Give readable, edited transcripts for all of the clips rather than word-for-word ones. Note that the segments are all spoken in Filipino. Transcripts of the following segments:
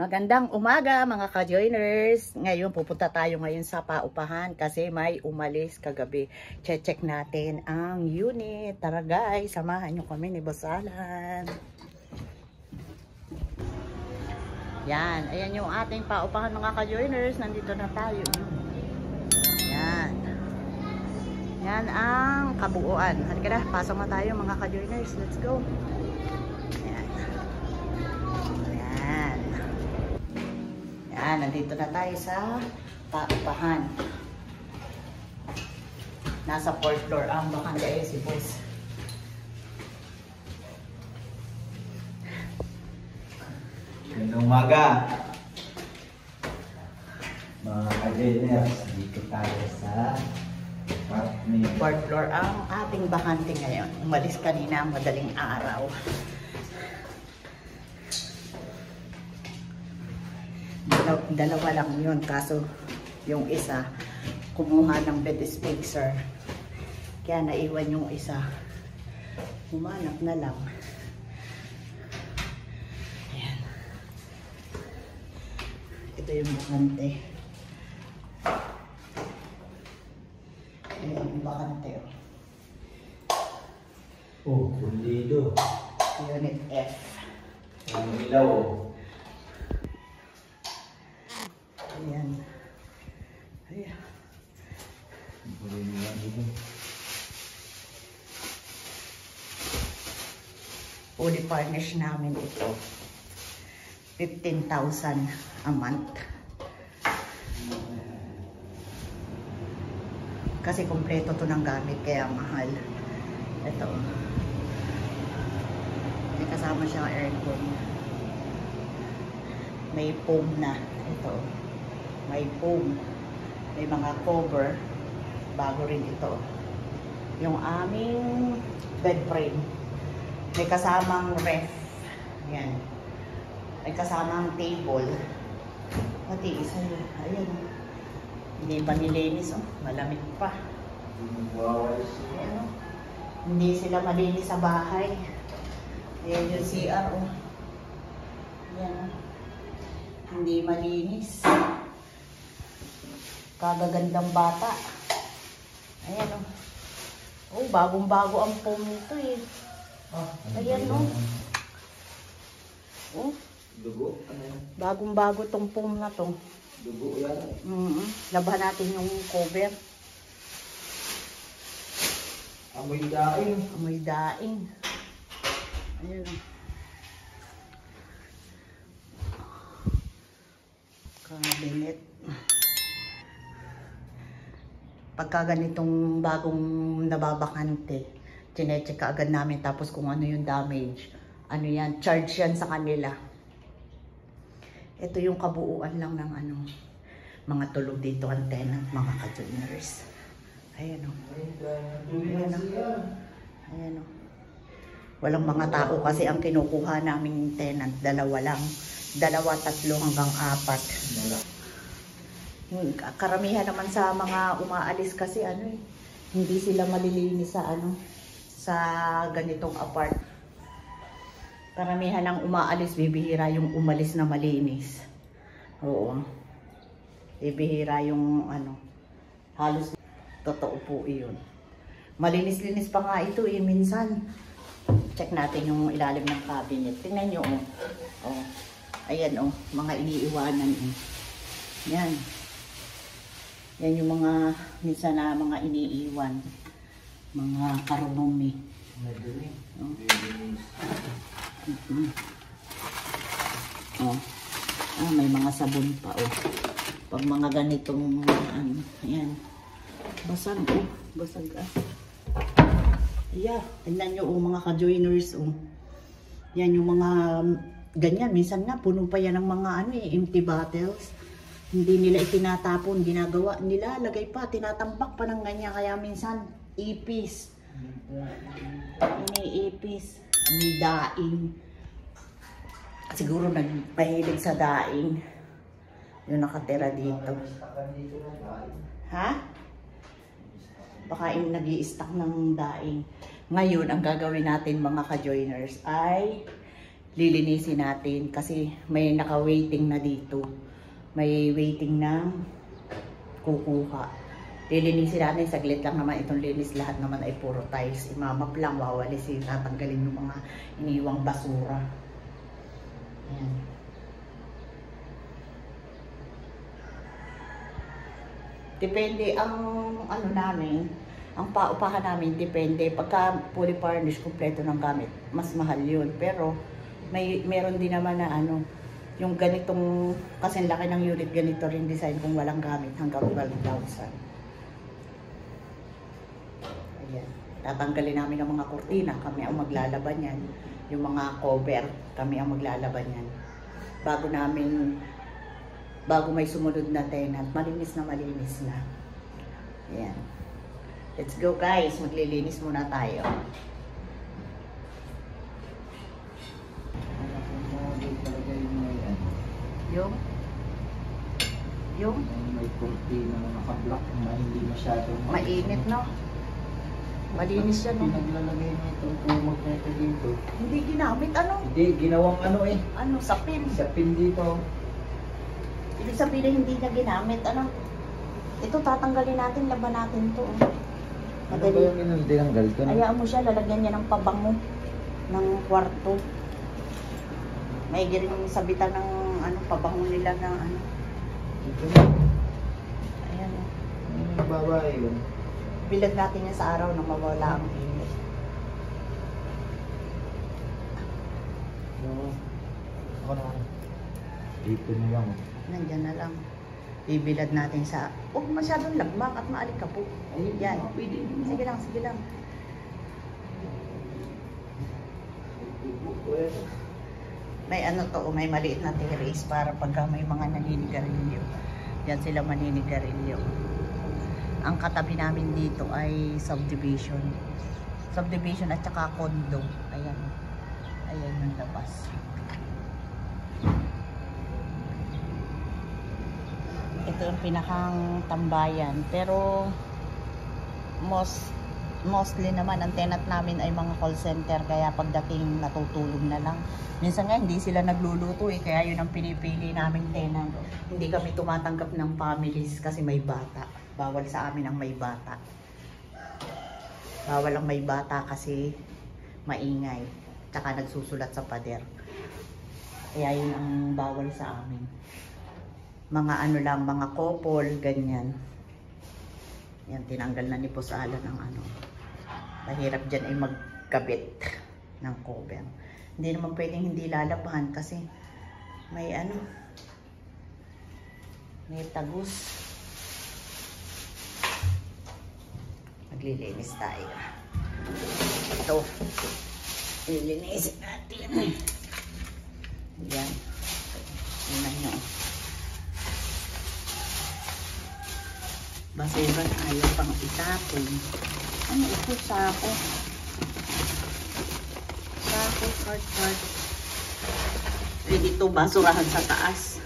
Magandang umaga mga ka-joiners. Ngayon pupunta tayo ngayon sa paupahan kasi may umalis kagabi. Check natin ang unit. Tara guys, samahan nyo kami ni Boss Alan. Yan, ayan yung ating paupahan mga ka-joiners. Nandito na tayo. Yan. Yan ang kabuuan. Halika na, pasok na tayo mga ka-joiners. Let's go. Nandito na tayo sa paupahan. Nasa 4th floor ang bakante ay si Boss. Magandang umaga mga ka-joiners. Dito tayo sa 4th floor ang ating bakante ngayon. Umalis kanina madaling araw. Dalawa lang yun, kaso yung isa kumuha ng bed spacer, kaya naiwan yung isa, humanap na lang. Ayan, ito yung bakante. Ayan yung bakante oh, pulido. Unit F. Ang ilaw oh. Ayan. Ayan. Fully furnished namin ito. 15,000 a month. Kasi kompleto to ng gamit kaya mahal. Ito. May kasama siyang aircon. May foam na. Ito. May foam, may mga cover, bago rin ito. Yung aming bed frame, may kasamang ref, ayan. May kasamang table, pati isa yun, ayan. Hindi pa nilinis, oh. Malamig pa. Ayan, oh. Hindi sila malinis sa bahay. Ayan yung CR, oh. Ayan, oh. Hindi malinis. Kagagandang bata. Ayan o. Oh, bagong-bago ang foam nito eh. Ayan o. Oh. Dugo? Bagong-bago tong foam na to. Dugo yan. Laban natin yung cover. Amoy daing. Amoy daing. Ayan o. Cabinet. Pagka ganitong bagong nababakante, chinecheck ka agad namin tapos kung ano yung damage, ano yan, charge yan sa kanila. Ito yung kabuuan lang ng ano, mga tulog dito ang tenant, mga ka-joiners. Ayan o. Ayan o. Ayan o. Walang mga tao kasi ang kinukuha naming tenant, dalawa lang. 2, 3 hanggang 4. Karamihan naman sa mga umaalis kasi ano eh, hindi sila malilinis sa ano, sa ganitong apart. Karamihan ng umaalis, bibihira yung umalis na malinis. Oo. Bibihira yung ano, halos totoo po iyon. Malinis-linis pa nga ito eh, minsan. Check natin yung ilalim ng cabinet. Tingnan nyo oh. Oh. Ayan oh, mga iniiwanan eh. Yan. Yan yung mga, minsan na mga iniiwan. Mga karunumi. Oh. Oh. Ah, may mga sabon pa oh. Pag mga ganitong, ano, ayan. Basag oh. Basag ah. Yeah. Tingnan nyo oh, mga ka-joiners oh. Yan yung mga, ganyan. Minsan nga, puno pa yan ng mga ano eh, empty bottles. Hindi nila itinatapon, ginagawa nila, lagay pa, tinatambak pa ng ganyan. Kaya minsan, ipis. Iniipis. May daing. Siguro nagpahilig sa daing. Yung nakatira dito. Ha? Baka yung nag-i-stack ng daing. Ngayon, ang gagawin natin mga ka-joiners ay lilinisin natin kasi may naka-waiting na dito. May waiting ng kukuha. Lilinisin natin, saglit lang naman itong linis. Lahat naman ay puro tiles. Imamap lang, wawalisin, tatanggalin yung mga iniwang basura. Ayan. Depende ang ano namin, ang paupahan namin, depende. Pagka fully furnished, kumpleto ng gamit, mas mahal yun. Pero meron din naman na ano, yung ganitong, kasi laki ng unit, ganito rin design kung walang gamit hanggang 12,000. Ayan. Tatanggalin namin ang mga kurtina, kami ang maglalaban yan. Yung mga cover, kami ang maglalaban yan. Bago may sumunod na tenant, malinis na malinis na. Ayan. Let's go guys, maglilinis muna tayo. Yung may kurtina na naka-block na hindi masyadong mainit, no? Malinis yan, no? Pinaglalagay mo itong tumag na ito dito. Hindi ginamit, ano? Hindi, ginawang ano eh. Ano, sapin. Sa pin dito. Ibig sabihin na hindi niya ginamit, ano? Ito, tatanggalin natin, laban natin to. Ano ba yung tinanggal ko? Hayaan mo siya, lalagyan niya ng pabango ng kwarto. May rin sabitan ng ano, pabango nila ng ano. Ito. Ayan. Ano babae yun? Bilad natin yan sa araw na mawala ang init. Ako na. Dito na lang. Nandyan na lang. Bibilad natin sa, huwag masyadong lagmak at maalik ka po. Ayun, Yan. pwede. Sige lang, sige lang. May ano to, may maliit na terrace para pagka may mga naninigarilyo. Yan sila maninigarilyo. Ang katabi namin dito ay subdivision. Subdivision at saka condo. Ayan. Ayan yung labas. Ito yung pinakang tambayan. Pero mostly naman ang tenant namin ay mga call center. Kaya pagdating natutulog na lang. Minsan nga hindi sila nagluluto eh. Kaya yun ang pinipili naming tenant. Hindi kami tumatanggap ng families kasi may bata. Bawal sa amin ang may bata. Bawal ang may bata kasi maingay. Tsaka nagsusulat sa pader. Kaya yun ang bawal sa amin. Mga ano lang, mga couple, ganyan. Yan, tinanggal na ni Pusala ng ano. Mahirap dyan ay magkabit ng cover. Hindi naman pwedeng hindi lalabahan kasi may ano, may tagus. Maglilinis tayo. Ito, ilinisin natin. Yan. Tingnan nyo. Basura tayo pang itapon. Ano ito? Sako. Sako, cart. Pwede ito basurahan sa taas.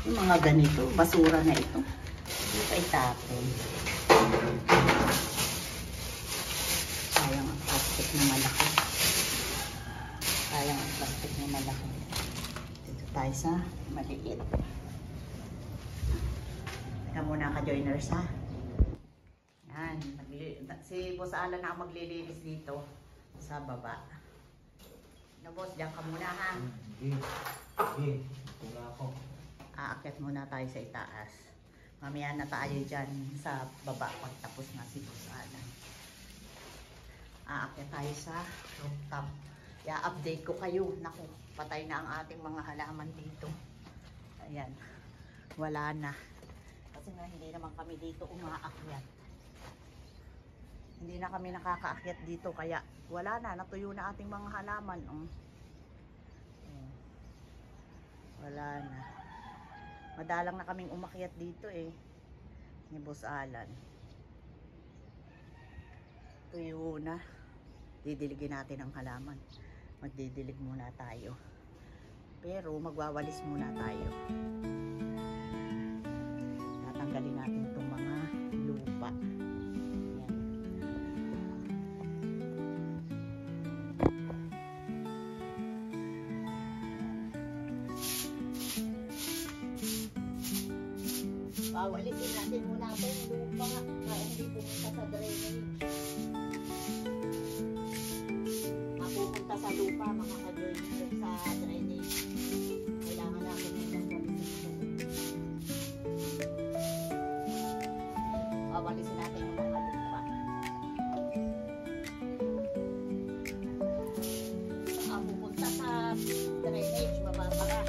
Yung mga ganito, basura na ito. Dito ay tapon. Sayang ang plastic na malaki. Sayang ang plastic na malaki. Dito tayo sa maliit. Teka muna ka-joiners ha. Yan. Si Boss Alan na maglilinis dito sa baba. Na boss, diyan ka muna ha. Sige. Wala ako. Aakyat muna tayo sa itaas. Mamaya na tayo dyan sa baba pagtapos na si Boss Alan. Aakyat tayo sa rooftop. I-update ko kayo. Naku, patay na ang ating mga halaman dito. Ayan. Wala na. Kasi nga hindi naman kami dito umaakyat. Hindi na kami nakakaakyat dito kaya wala na. Natuyo na ating mga halaman. Ayan. Wala na. Madalang na kaming umakyat dito eh. Ni Boss Alan. Tuyo na. Didiligin natin ang halaman. Magdidilig muna tayo. Pero magwawalis muna tayo. Tatanggalin natin itong mga lupa. Yan. Pawalisin natin muna itong lupa para hindi pumunta sa drainage. Mapupunta sa lupa mga ka-joiner sa drainage. Kailangan natin itong walisin. Pawalisin natin yung mga lupa. Pupunta sa drainage, mababara.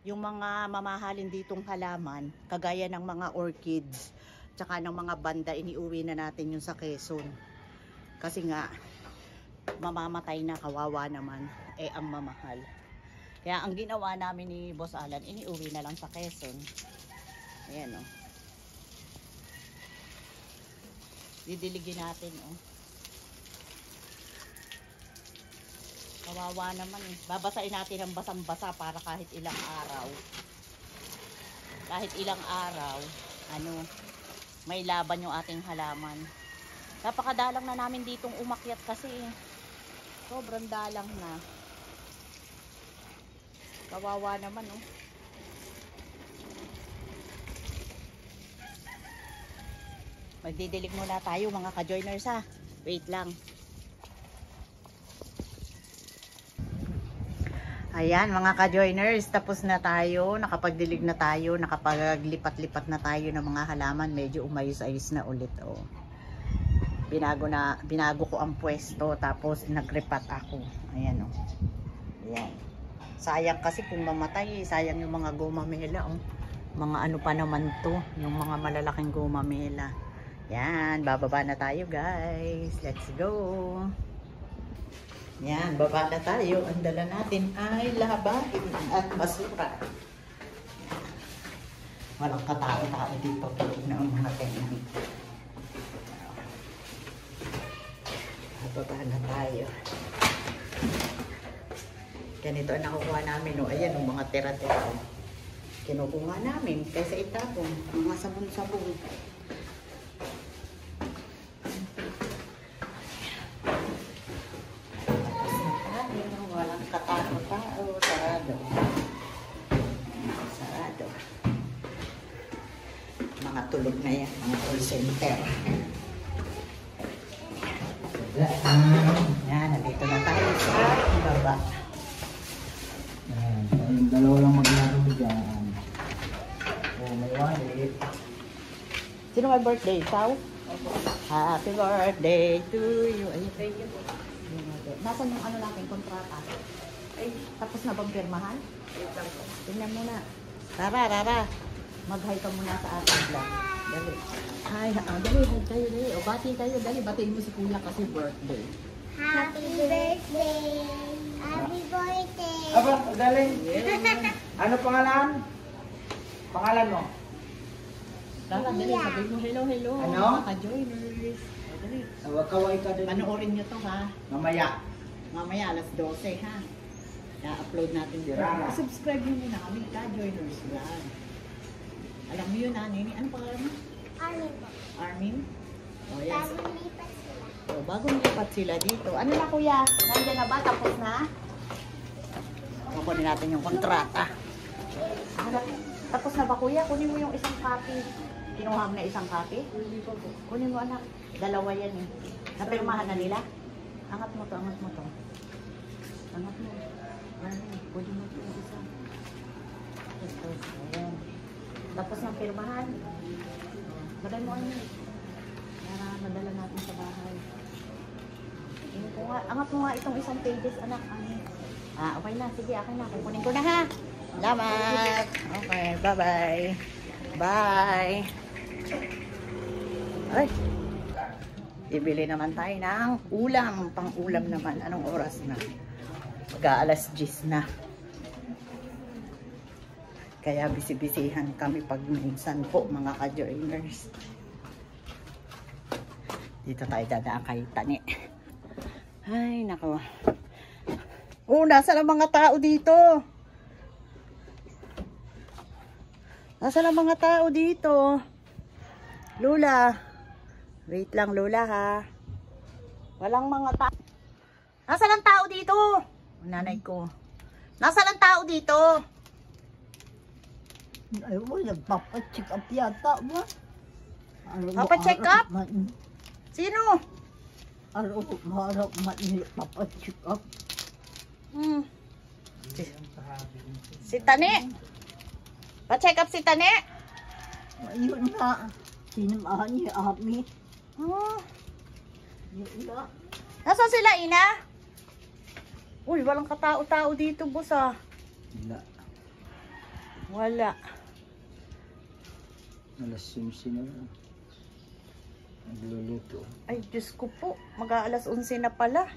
Yung mga mamahalin ditong halaman, kagaya ng mga orchids, tsaka ng mga banda, iniuwi na natin yung sa Quezon. Kasi nga, mamamatay na, kawawa naman, ang mamahal. Kaya ang ginawa namin ni Boss Alan, iniuwi na lang sa Quezon. Ayan o. Didiligin natin o. Kawawa naman eh. Babasain natin ang basang-basa para kahit ilang araw. Kahit ilang araw, may laban yung ating halaman. Napakadalang na namin ditong umakyat kasi sobrang dalang na. Kawawa naman oh. Magdidilig muna tayo mga ka-joiners ha. Wait lang. Ayan mga ka-joiners, tapos na tayo, nakapagdilig na tayo, nakapaglipat-lipat na tayo ng mga halaman, medyo umayos-ayos na ulit oh. Binago ko ang pwesto, tapos nagripat ako. Ayan oh. Ayan. Sayang kasi kung mamatay, sayang yung mga gumamela oh. Mga ano pa naman to, yung mga malalaking gumamela. Yan, bababa na tayo guys. Let's go. Yan, baba na tayo. Ang dala natin ay labahin at basura. Walang katao-tao dito. Tulog na ang mga tenant. Baba na tayo. Ganito ang nakukuha namin. O, ayan, ang mga tira-tira. Kinukuha namin kaysa itapon. Mga sabon-sabon. Katao-tao, sarado. Sarado. Mga tulog na yan, mga call center. Yan, nandito na tayo sa baba. Ayan, yung dalawa lang maglaro dyan. Oh, may wallet. Sino may birthday? Ikaw? Happy birthday to you. Ay, thank you po. Nasaan yung ano natin, kontrata? Ay, tapos na bang pirmahan? Tingnan mo na. Rara. Mag-hi ka muna sa ating vlog. Dali. Hi, dali, hi kayo, dali. O, bati kayo, dali. Batiin mo si Kuya kasi birthday. Happy birthday! Happy birthday! Aba, galing. Ano pangalan? Pangalan mo? Rara, dali. Sabihin mo, hello. Ano? Mga ka-joiners. O, dali. Kaway ka din. Panoorin nyo to, ha? Mamaya. Mamaya, alas 12, ha? Na-upload natin dito. Rara. Subscribe nyo muna kami, ka-joiners vlog. Alam mo yun, Nini? Ano pangalan mo? Armin po. Armin? O, yes. Bagong lipat sila. O, bagong lipat sila dito. Ano na, Kuya? Nandiyan na ba? Tapos na? Kukunin natin yung kontrata. Tapos na ba, Kuya? Kunin mo yung isang copy. Kinuha mo na isang copy? Kunin mo, anak. Dalawa yan eh. Napirmahan na nila? Angat mo to. Angat mo. Kunin mo to yung isa. Ayan. Tapos ng pirmahan. Lagay mo ano. Para madala natin sa bahay. Tingin ko nga, angat mo nga itong isang pages, anak. Okay na, sige, akin na. Kukunin ko na ha. Salamat. Okay, bye-bye. Bye. Ay. Ibili naman tayo ng ulam. Pang-ulam naman. Anong oras na? Mag-aalas 10 na. Kaya bisibisihan kami pag minsan po, mga ka-joiners. Dito tayo dadaan kay Tani. Ay, nako. Nasa lang mga tao dito. Nasa lang mga tao dito. Lola. Wait lang, Lola, ha. Walang mga tao. Nasa lang tao dito. Nanay ko. Nasa lang tao dito. Ay, nagpapacheck up yata ba? Papacheck up? Sino? Araw-araw papacheck up. Si Tani. Pa-check up si Tani. Ayun na. Sinamahan niya Ami. Yun na. Nasaan sila, Ina? Uy, walang katao-tao dito, boss, ah. Wala. Wala. Alas 11 na. Nagluluto. Ay, Diyos ko po. Mag-aalas 11 na pala.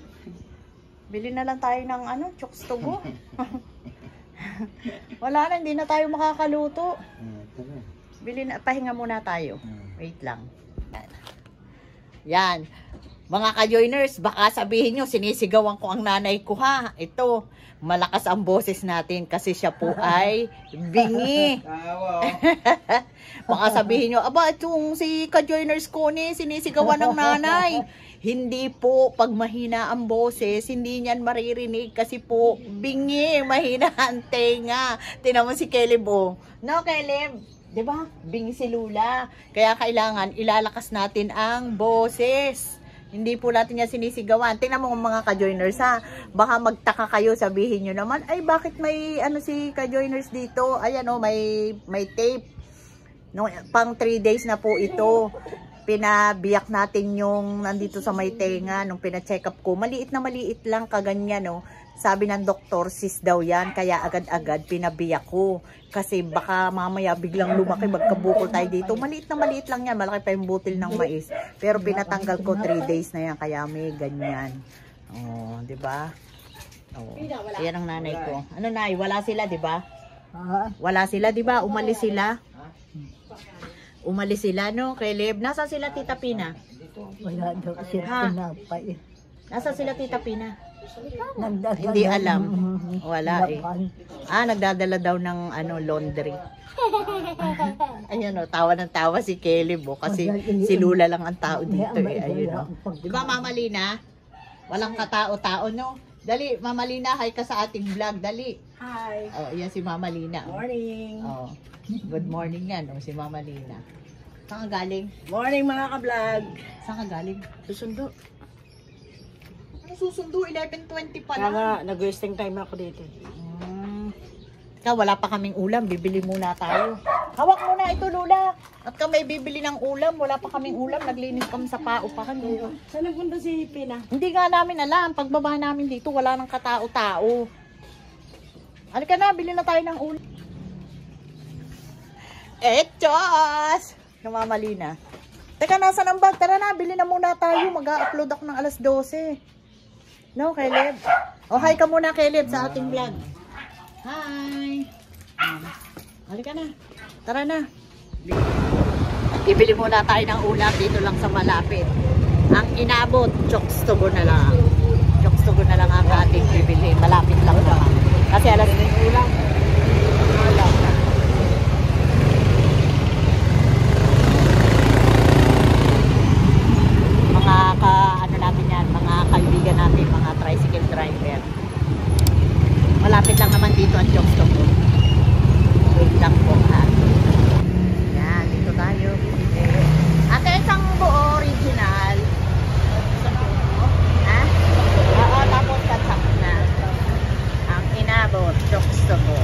Bili na lang tayo ng chokes to go. Wala na, hindi na tayo makakaluto. Tara. Bili na, pahinga muna tayo. Wait lang. Yan. Mga ka-joiners, baka sabihin nyo, sinisigawan ko ang nanay ko, ha. Ito, malakas ang boses natin kasi siya po ay bingi. Baka sabihin nyo, aba, itong si ka-joiners ko ni, sinisigawan ng nanay. Hindi po, pag mahina ang boses, hindi niyan maririnig kasi po, bingi, mahina ang tenga. Tingnan mo si Caleb, oh. No, Caleb? Diba? Bingi si Lula. Kaya kailangan ilalakas natin ang boses. Hindi po natin yan sinisigawan. Tingnan mo mga ka-joiners, ha. Baka magtaka kayo, sabihin nyo naman, ay bakit may si ka-joiners dito? Ayan, oh, may tape. No, pang 3 days na po ito. Pinabiyak natin yung nandito sa may tenga nung pina-check up ko. Maliit lang, kaganyan, no. Sabi ng doktor, sis daw yan, kaya agad-agad pinabiyak ko. Kasi baka mamaya biglang lumaki, magkabukol tayo dito. Maliit lang yan, malaki pa yung butil ng mais. Pero pinatanggal ko 3 days na yan, kaya may ganyan. Oh, di ba? Oh, yan ang nanay ko. Ano, nay, wala sila, di ba? Wala sila, di ba? Umalis sila. Umalis sila, no? Caleb, nasa sila Tita Pina? Wala daw siya pinapay. Nasa sila Tita Pina? Nagdadala. Hindi alam. Wala eh. Nagdadala daw ng laundry. Ayun, tawa ng tawa si Caleb, kasi si Lula lang ang tao dito eh. Ayun, di ba, Mama Lina? Walang katao-tao, no? Dali, Mama Lina, hi ka sa ating vlog. Dali. Hi. Oh, yan si Mama Lina. Morning. Oh, good morning yan, si Mama Lina. Saan ka galing? Morning mga ka-vlog. Saan ka galing? Susundo. Susundo, 11:20 pa lang. Kaya nag-wasting time ako dito. Ikaw, wala pa kaming ulam, bibili muna tayo. Hawak muna ito, Lula. At kami bibili ng ulam, wala pa kaming ulam, naglinis kami sa pao pa kami. Saan nagpunta si Pina? Hindi nga namin alam, pagbaba namin dito, wala nang katao-tao. Halika na, bili na tayo ng ulam. Chos! Namamali na. Teka, nasa ng bag? Tara na, bili na muna tayo, mag-upload ako ng alas 12. No, Caleb? Hi ka muna, Caleb, sa ating vlog. Hi! Halika na. Tara na. Ibili muna tayo ng ulam dito lang sa malapit. Ang inabot, chokes to go na lang. Chokes to go na lang ang ating bibili. Malapit lang naman. Kasi alas na yung ulam. Mga kaibigan natin, mga tricycle driver. Malapit lang naman dito ang chokes to go. Wait lang po, ha. Yan, dito tayo. Ate, isang buo original. Ha? Oo, tapos katsak na. Ang inabot, chokes to go.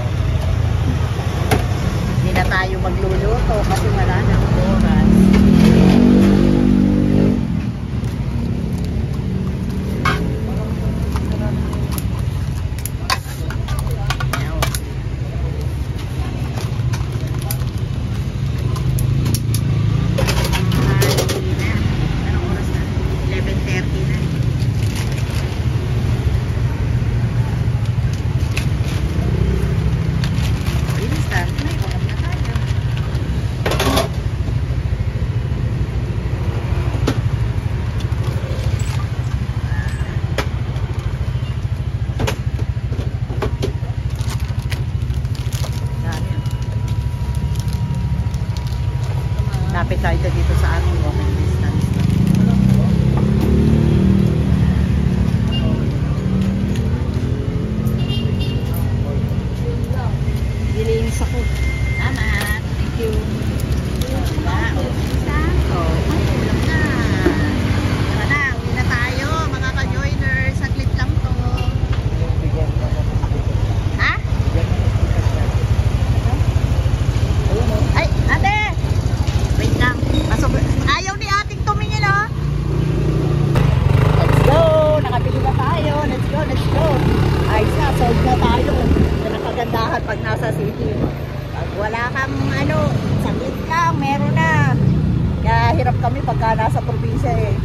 mahirap kami pagka nasa probinsya eh.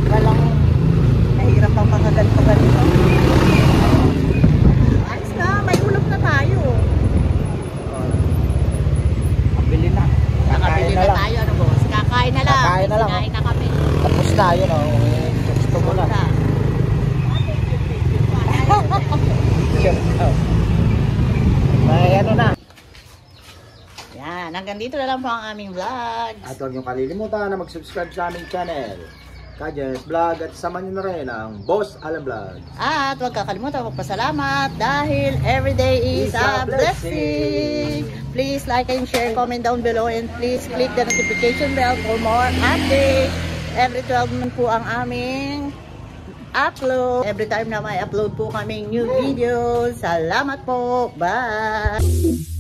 Walang mahirap ang mga ganito-ganito. Ayos na, may ulam na tayo. Pabili na. Nakabili na tayo, ano boss? Kakain na lang. Kakain na lang, oh. Kakain na kami. Tapos na yun, oh. Gusto mo na. May ano na. Yan, hanggang dito na lang po ang aming vlog. At huwag niyong kalilimutan na mag-subscribe sa aming channel, Kajen's Vlog, at sama niyo na rin ang Boss Alan Vlog. At huwag kakalimutan magpasalamat dahil everyday is a blessing. Please like and share, comment down below, and please click the notification bell for more updates. Every 12 months po ang aming upload. Every time na may upload po kaming new videos. Salamat po. Bye!